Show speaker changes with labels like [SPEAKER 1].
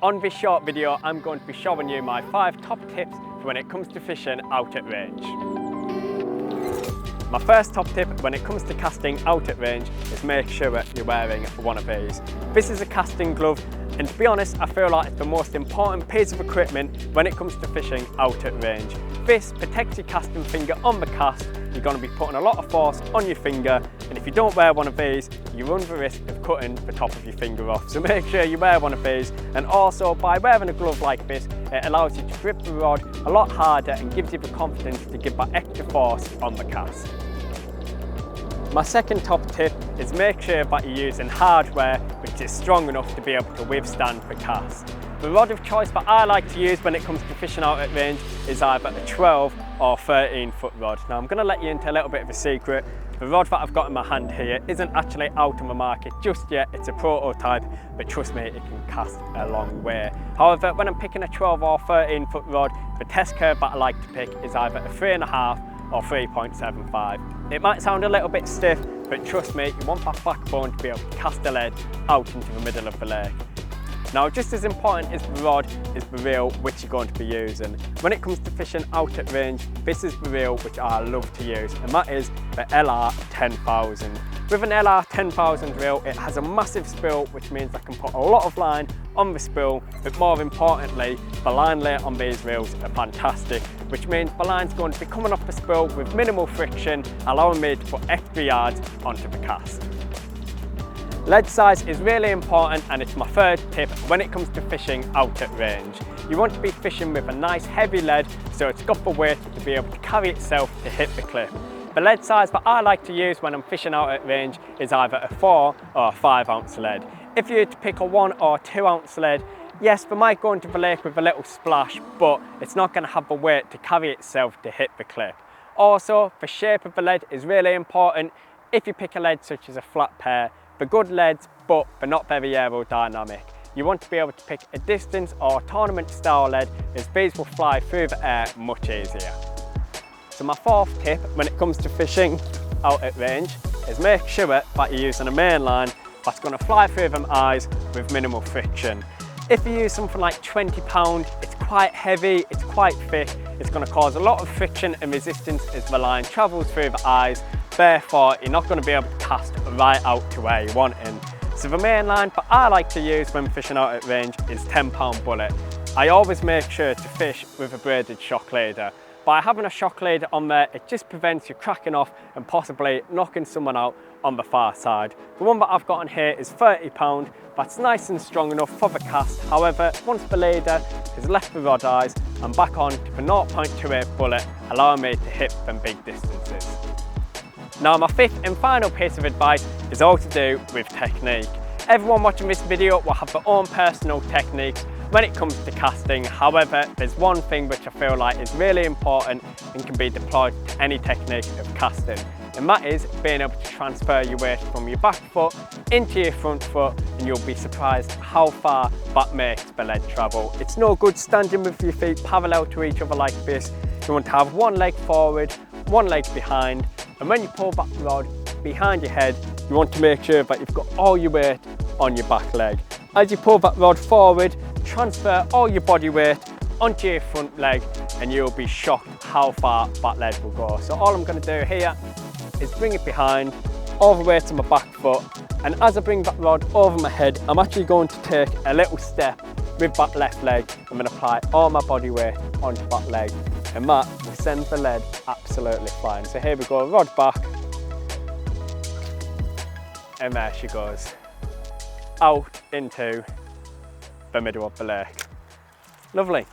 [SPEAKER 1] On this short video, I'm going to be showing you my 5 top tips for when it comes to fishing out at range. My first top tip when it comes to casting out at range is make sure that you're wearing one of these. This is a casting glove, and to be honest, I feel like it's the most important piece of equipment when it comes to fishing out at range. This protects your casting finger on the cast. You're going to be putting a lot of force on your finger, and if you don't wear one of these, you run the risk of cutting the top of your finger off. So make sure you wear one of these, and also by wearing a glove like this, it allows you to grip the rod a lot harder and gives you the confidence to give that extra force on the cast. My second top tip is make sure that you're using hardware which is strong enough to be able to withstand the cast. The rod of choice that I like to use when it comes to fishing out at range is either a 12 or 13 foot rod. Now I'm going to let you into a little bit of a secret. The rod that I've got in my hand here isn't actually out on the market just yet, it's a prototype, but trust me, it can cast a long way. However, when I'm picking a 12 or 13 foot rod, the test curve that I like to pick is either a 3.5 or 3.75. It might sound a little bit stiff, but trust me, you want that backbone to be able to cast the lead out into the middle of the lake. Now, just as important as the rod is the reel which you're going to be using. When it comes to fishing out at range, this is the reel which I love to use, and that is the LR 10,000. With an LR 10,000 reel, it has a massive spool, which means I can put a lot of line on the spool, but more importantly, the line lay on these reels are fantastic, which means the line's going to be coming off the spool with minimal friction, allowing me to put extra yards onto the cast. Lead size is really important, and it's my third tip when it comes to fishing out at range. You want to be fishing with a nice heavy lead so it's got the weight to be able to carry itself to hit the cliff. The lead size that I like to use when I'm fishing out at range is either a 4 or a 5 ounce lead. If you were to pick a 1 or 2 ounce lead, yes, they might go into the lake with a little splash, but it's not going to have the weight to carry itself to hit the cliff. Also, the shape of the lead is really important. If you pick a lead such as a flat pair, they're good leads, but they're not very aerodynamic. You want to be able to pick a distance or tournament style lead, as these will fly through the air much easier. So my fourth tip when it comes to fishing out at range is make sure that you're using a main line that's going to fly through them eyes with minimal friction. If you use something like 20 pound, it's quite heavy, it's quite thick, it's going to cause a lot of friction and resistance as the line travels through the eyes. Therefore, you're not going to be able to cast right out to where you want in. So the main line that I like to use when fishing out at range is 10 pound bullet. I always make sure to fish with a braided shock leader. By having a shock leader on there, it just prevents you cracking off and possibly knocking someone out on the far side. The one that I've got on here is 30 pound. That's nice and strong enough for the cast. However, once the leader has left the rod eyes, I'm back on to the 0.28 bullet, allowing me to hit them big distances. Now, my fifth and final piece of advice is all to do with technique. Everyone watching this video will have their own personal techniques when it comes to casting. However, there's one thing which I feel like is really important and can be deployed to any technique of casting, and that is being able to transfer your weight from your back foot into your front foot, and you'll be surprised how far that makes the lead travel. It's no good standing with your feet parallel to each other like this. You want to have one leg forward, one leg behind, and when you pull that rod behind your head, you want to make sure that you've got all your weight on your back leg. As you pull that rod forward, transfer all your body weight onto your front leg, and you'll be shocked how far that lead will go. So all I'm going to do here is bring it behind, all the way to my back foot, and as I bring that rod over my head, I'm actually going to take a little step with that left leg. I'm going to apply all my body weight onto that leg, and that will send the lead absolutely flying. So here we go, rod back, and there she goes, out into the middle of the lake. Lovely.